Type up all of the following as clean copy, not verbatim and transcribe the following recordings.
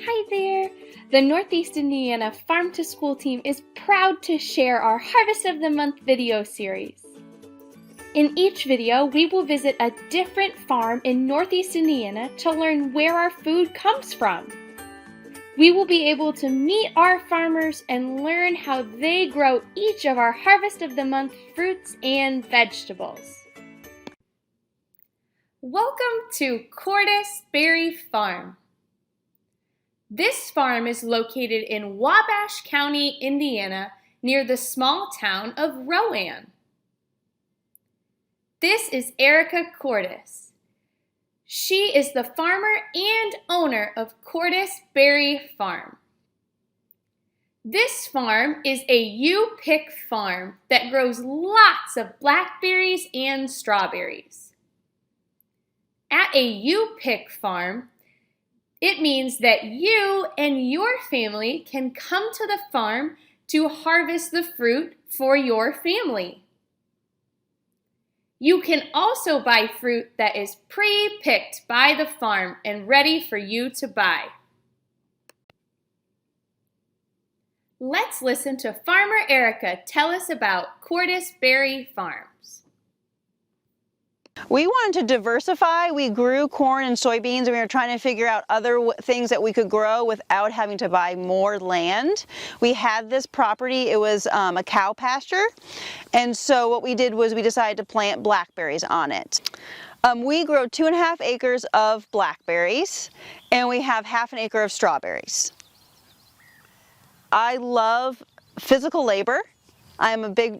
Hi there! The Northeast Indiana Farm to School team is proud to share our Harvest of the Month video series. In each video, we will visit a different farm in Northeast Indiana to learn where our food comes from. We will be able to meet our farmers and learn how they grow each of our Harvest of the Month fruits and vegetables. Welcome to Cordis Berry Farm. This farm is located in Wabash County, Indiana, near the small town of Roann. This is Erica Cordis. She is the farmer and owner of Cordis Berry Farm. This farm is a you-pick farm that grows lots of blackberries and strawberries. At a you-pick farm, it means that you and your family can come to the farm to harvest the fruit for your family. You can also buy fruit that is pre-picked by the farm and ready for you to buy. Let's listen to Farmer Erica tell us about Cordis Berry Farms. We wanted to diversify. We grew corn and soybeans, and we were trying to figure out other things that we could grow without having to buy more land. We had this property. It was a cow pasture, and so what we did was we decided to plant blackberries on it. We grow 2.5 acres of blackberries, and we have 1/2 acre of strawberries. I love physical labor. I'm a big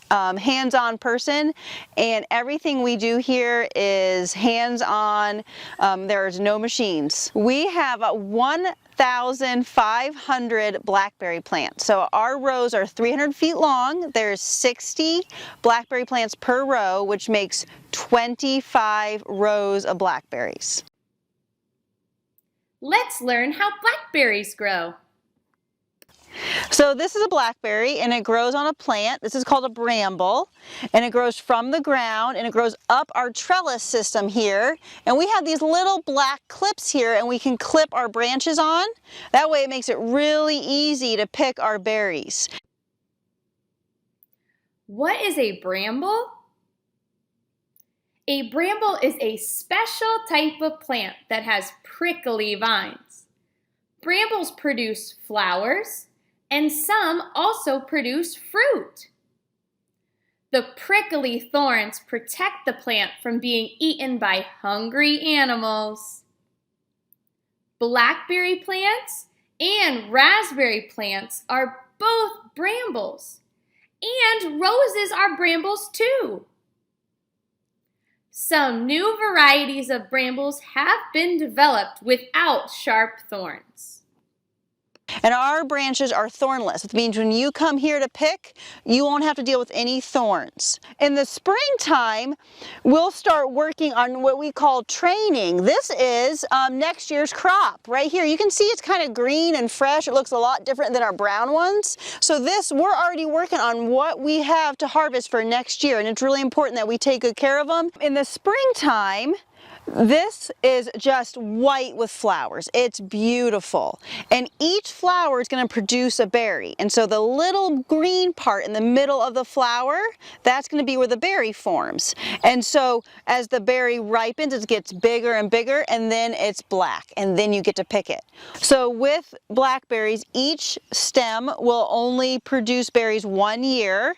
hands-on person, and everything we do here is hands-on. There's no machines. We have 1,500 blackberry plants. So our rows are 300 feet long. There's 60 blackberry plants per row, which makes 25 rows of blackberries. Let's learn how blackberries grow. So this is a blackberry, and it grows on a plant. This is called a bramble, and it grows from the ground, and it grows up our trellis system here. And we have these little black clips here, and we can clip our branches on. That way it makes it really easy to pick our berries. What is a bramble? A bramble is a special type of plant that has prickly vines. Brambles produce flowers, and some also produce fruit. The prickly thorns protect the plant from being eaten by hungry animals. Blackberry plants and raspberry plants are both brambles, and roses are brambles too. Some new varieties of brambles have been developed without sharp thorns. And our branches are thornless. It means when you come here to pick, you won't have to deal with any thorns. In the springtime, we'll start working on what we call training. This is next year's crop right here. You can see it's kind of green and fresh. It looks a lot different than our brown ones. So this, we're already working on what we have to harvest for next year, and it's really important that we take good care of them. In the springtime, this is just white with flowers. It's beautiful. And each flower is going to produce a berry. And so the little green part in the middle of the flower, that's going to be where the berry forms. And so as the berry ripens, it gets bigger and bigger, and then it's black, and then you get to pick it. So with blackberries, each stem will only produce berries 1 year.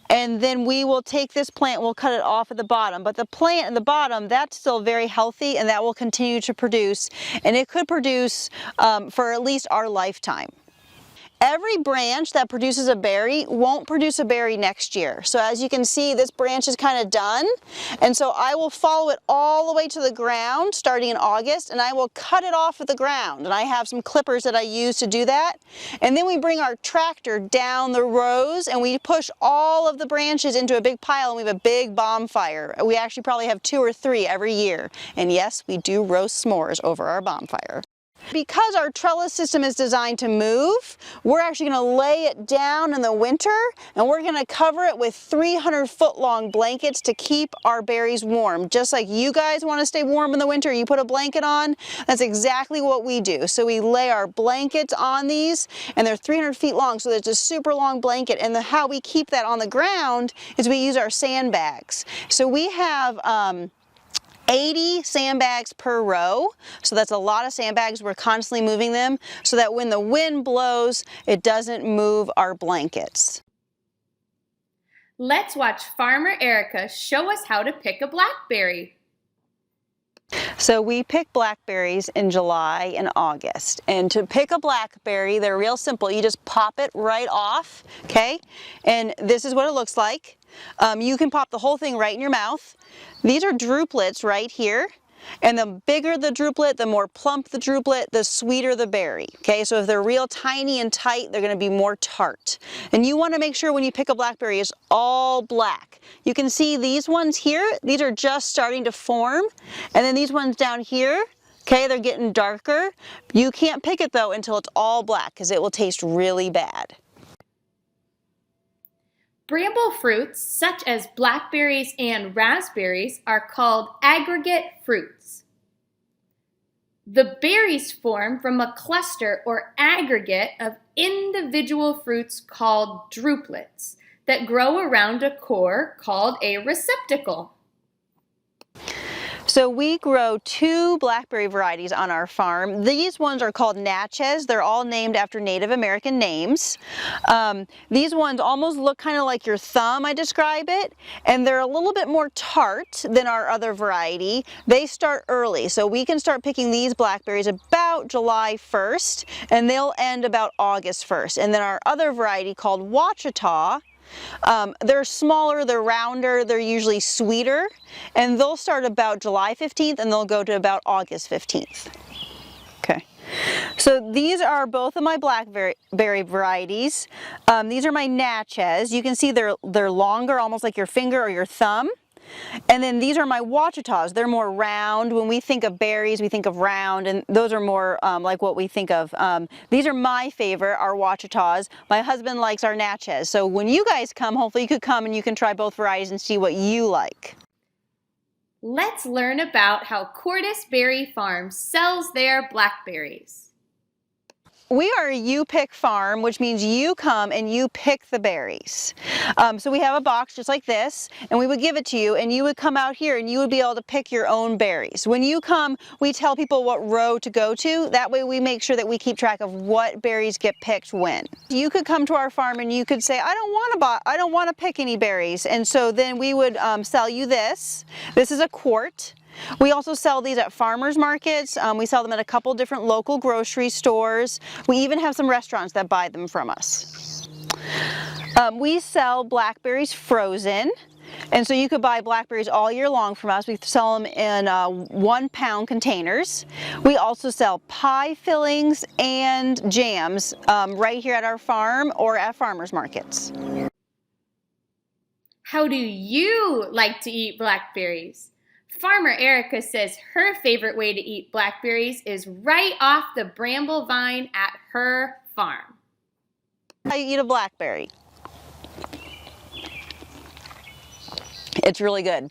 And then we will take this plant, we'll cut it off at the bottom. But the plant in the bottom, that's still very healthy, and that will continue to produce. And it could produce for at least our lifetime. Every branch that produces a berry won't produce a berry next year. So as you can see, this branch is kind of done. And so I will follow it all the way to the ground starting in August, and I will cut it off at the ground. And I have some clippers that I use to do that. And then we bring our tractor down the rows, and we push all of the branches into a big pile, and we have a big bonfire. We actually probably have 2 or 3 every year. And yes, we do roast s'mores over our bonfire. Because our trellis system is designed to move, we're actually going to lay it down in the winter, and we're going to cover it with 300-foot long blankets to keep our berries warm. Just like you guys want to stay warm in the winter, you put a blanket on, that's exactly what we do. So we lay our blankets on these, and they're 300 feet long, so it's a super long blanket. And how we keep that on the ground is we use our sandbags. So we have 80 sandbags per row, so that's a lot of sandbags. We're constantly moving them so that when the wind blows, it doesn't move our blankets. Let's watch Farmer Erica show us how to pick a blackberry. So we pick blackberries in July and August. And to pick a blackberry, they're real simple. You just pop it right off, okay? And this is what it looks like. You can pop the whole thing right in your mouth. These are drupelets right here. And the bigger the druplet, the more plump the druplet, the sweeter the berry. Okay, so if they're real tiny and tight, they're going to be more tart. And you want to make sure when you pick a blackberry it's all black. You can see these ones here, these are just starting to form. And then these ones down here, okay, they're getting darker. You can't pick it though until it's all black because it will taste really bad. Bramble fruits, such as blackberries and raspberries, are called aggregate fruits. The berries form from a cluster or aggregate of individual fruits called drupelets that grow around a core called a receptacle. So we grow 2 blackberry varieties on our farm. These ones are called Natchez. They're all named after Native American names. These ones almost look kind of like your thumb, I describe it, and they're a little bit more tart than our other variety. They start early, so we can start picking these blackberries about July 1st, and they'll end about August 1st. And then our other variety called Ouachita, they're smaller, they're rounder, they're usually sweeter, and they'll start about July 15th and they'll go to about August 15th. Okay, so these are both of my blackberry varieties. These are my Natchez. You can see they're longer, almost like your finger or your thumb. And then these are my Ouachitas. They're more round. When we think of berries, we think of round, and those are more like what we think of. These are my favorite, our Ouachitas. My husband likes our Natchez. So when you guys come, hopefully you could come and you can try both varieties and see what you like. Let's learn about how Cordis Berry Farm sells their blackberries. We are a you pick farm, which means you come and you pick the berries. So we have a box just like this, and we would give it to you, and you would come out here and you would be able to pick your own berries. When you come, we tell people what row to go to. That way we make sure that we keep track of what berries get picked when. You could come to our farm and you could say, I don't want to pick any berries. And so then we would sell you this. This is a quart. We also sell these at farmers markets. We sell them at a couple different local grocery stores. We even have some restaurants that buy them from us. We sell blackberries frozen, and so you could buy blackberries all year long from us. We sell them in 1-pound containers. We also sell pie fillings and jams right here at our farm or at farmers markets. How do you like to eat blackberries? Farmer Erica says her favorite way to eat blackberries is right off the bramble vine at her farm. How you eat a blackberry? It's really good.